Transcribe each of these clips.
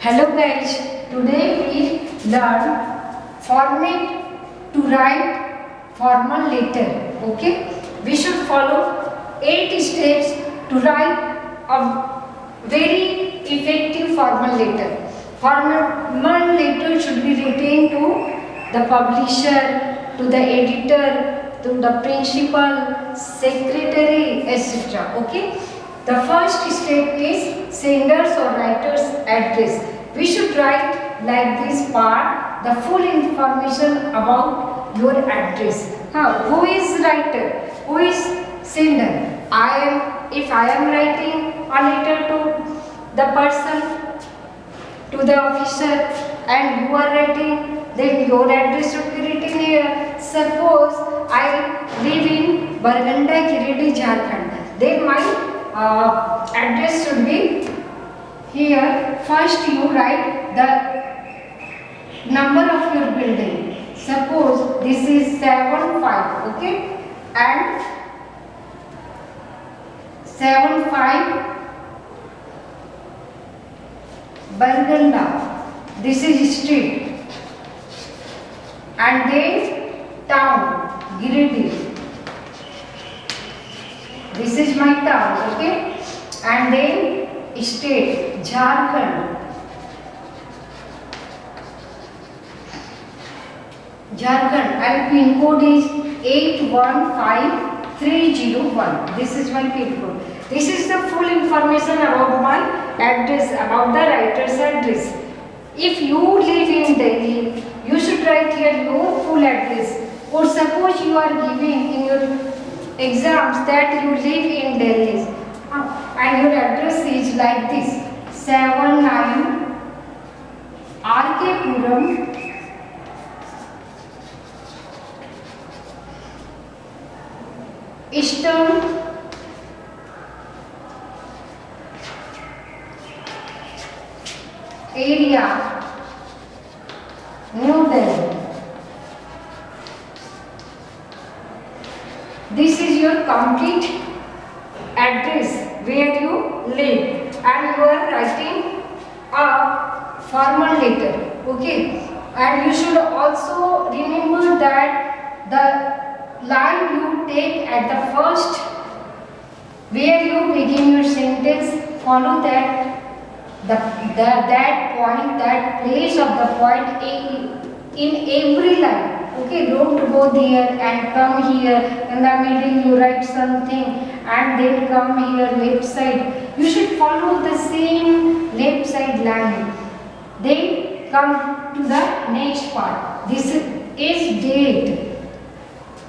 Hello guys, today we learn format to write formal letter. Okay, we should follow 8 steps to write a very effective formal letter. Formal letter should be written to the publisher, to the editor, to the principal, secretary, etc. Okay. The first step is sender's or writer's address. We should write like this part, the full information about your address. Who is writer? Who is sender? If I am writing a letter to the person, to the officer, and you are writing, then your address should be written here. Suppose I live in Barganda, Giridih, Jharkhand. Then my address should be here. First you write the number of your building. Suppose this is 75, okay, and 75 Barganda. This is street, and then town Giridih. This is my town, okay, and then state Jharkhand. Jharkhand, and pin code is 815301. This is my pin code. This is the full information about my address, about the writer's address. If you live in Delhi, you should write here your full address. Or suppose you are giving in your exams that you live in Delhi and your address is like this: 79 RK Puram, Eastern area, New Delhi. This is your complete address where you live, and you are writing a formal letter, okay. And you should also remember that the line you take at the first, where you begin your sentence, follow that that point, that place of the point in every line. Okay, don't go there and come here. In the middle you write something and then come here left side. You should follow the same left side line. Then come to the next part. This is date.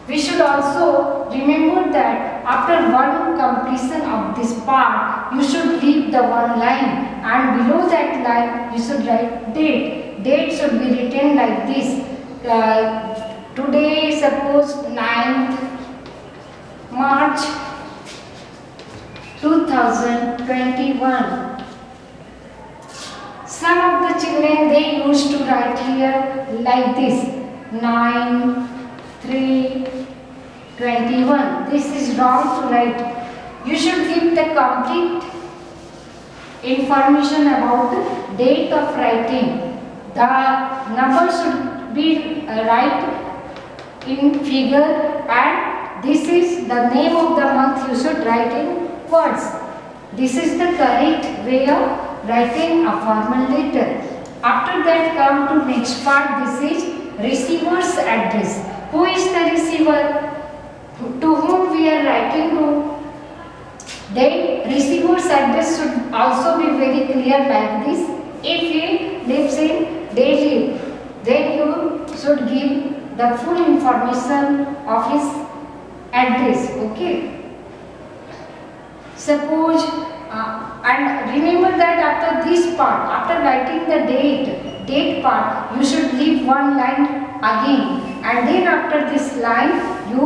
We should also remember that after one completion of this part, you should leave the one line, and below that line you should write date. Date should be written like this. Today, suppose 9th March 2021. Some of the children, they used to write here like this: 9/3/21. This is wrong to write. You should give the complete information about the date of writing. The number should be right in figure, and this is the name of the month. You should write in words. This is the correct way of writing a formal letter. After that, come to next part. This is receiver's address. Who is the receiver? To whom we are writing to? Then receiver's address should also be very clear like this. If he lives in Delhi, then you should give the full information of his address, okay. Suppose and remember that after this part, after writing the date part, you should leave one line again, and then after this line you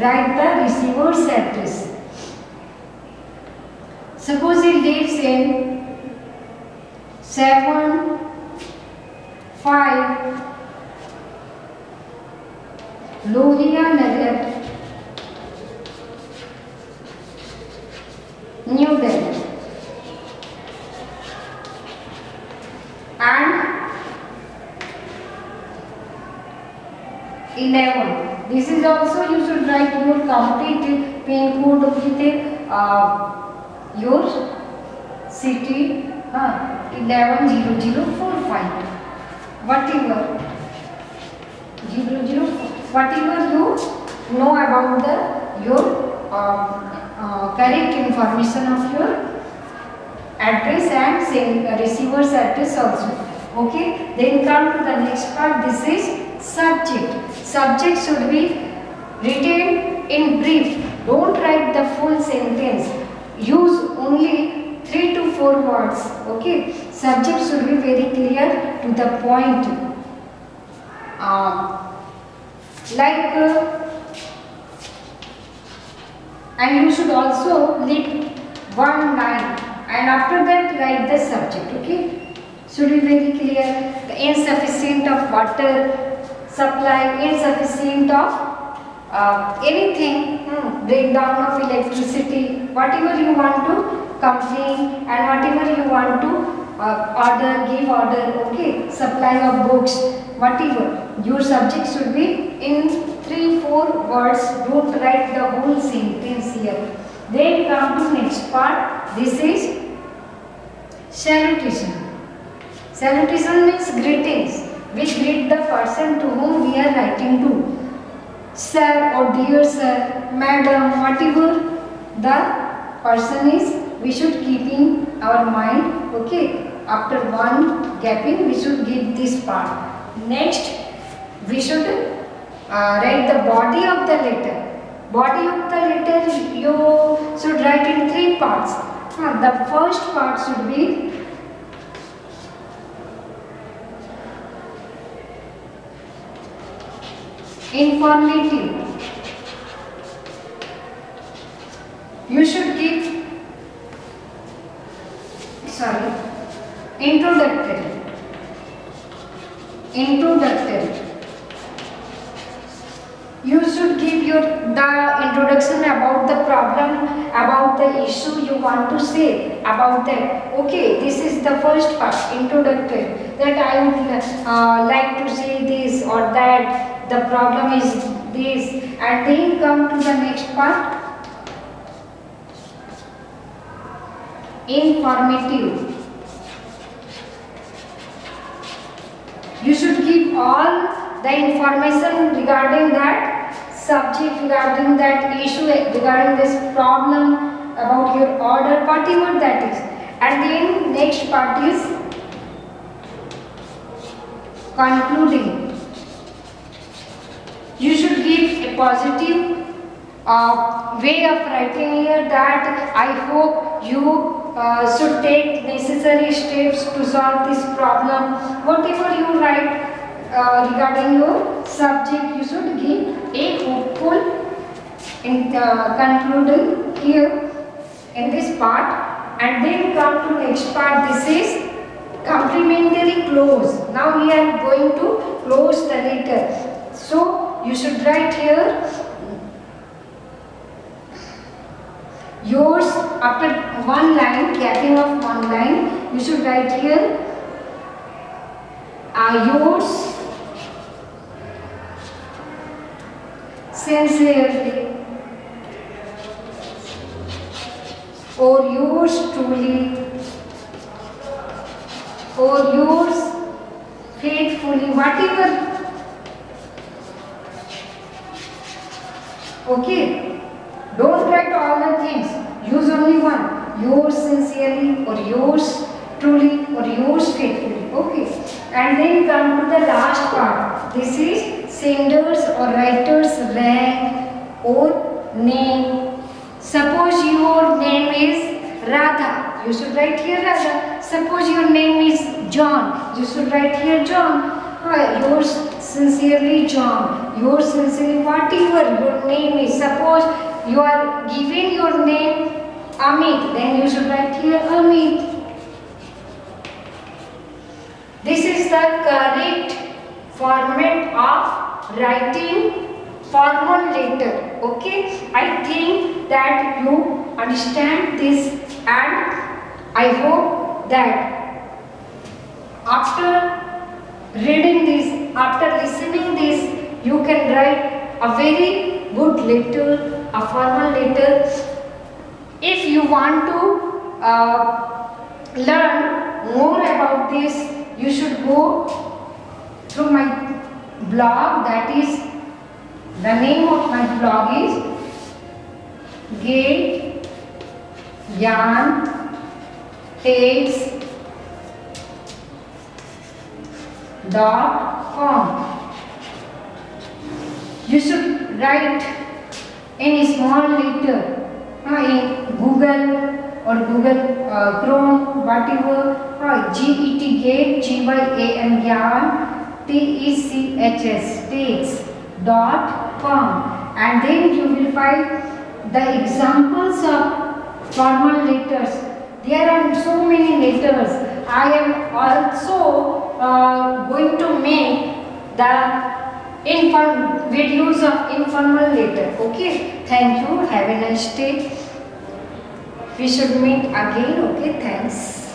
write the receiver's address. Suppose he lives in 7/5 Lohia Nagar, New Delhi. This is also you should write your complete pin code with your city 110045. Whatever 00, whatever you know about the your correct information of your address and receiver's address also. Okay, then come to the next part. This is subject. Subject should be written in brief. Don't write the full sentence. Use only 3 to 4 words. Okay, subject should be very clear to the point. And you should also leave one line, and after that write the subject. Okay, should be very clear. The insufficient of water supply, insufficient of anything, breakdown of electricity, whatever you want to complain and whatever you want to order, give order. Okay, supply of books, whatever. Your subject should be in 3-4 words. Don't write the whole sentence here. Then come to next part. This is salutation. Salutation means greetings. We greet the person to whom we are writing to. Sir or dear sir, madam, whatever the person is, we should keep in our mind. Okay, after one gapping we should give this part. Next we should write the body of the letter. Body of the letter you should write in 3 parts. The first part should be informative. You should give introductory. You should give the introduction about the problem, about the issue you want to say about that. Okay, this is the first part, introductory. That I would like to say this or that. The problem is this, and then come to the next part, informative. You should give all the information regarding that subject, regarding that issue, regarding this problem, about your order, whatever that is. And then next part is concluding. You should give a positive way of writing here, that I hope you should take necessary steps to solve this problem. Whatever you write regarding your subject, you should give a hopeful concluding here in this part. And then come to next part. This is complimentary close. Now we are going to close the letter. So you should write here yours. After one line, gapping of one line, you should write here yours sincerely, or yours truly, or yours faithfully, whatever. Okay, don't write all the things, use only one, yours sincerely, or yours truly, or yours faithfully. Okay, and then come to the last part. This is sender's or writer's rank or name. Suppose your name is Radha, you should write here Radha. Suppose your name is John, you should write here John. Yours sincerely John, yours sincerely, whatever your name is. Suppose you are given your name Amit, then you should write here Amit. This is the correct format of writing formal letter. Okay, I think that you understand this, and I hope that after reading this, after listening this, you can write a very good letter, a formal letter. If you want to learn more about this, you should go through my blog. That is, the name of my blog is GainTexts.com. You should write in small letter in Google or Google Chrome, whatever. GET, Gate, GYAN, Gyan, TECHS.com, and then you will find the examples of formal letters. There are so many letters. I am also going to make the videos of informal letter. Okay, thank you. Have a nice day. We should meet again. Okay, thanks.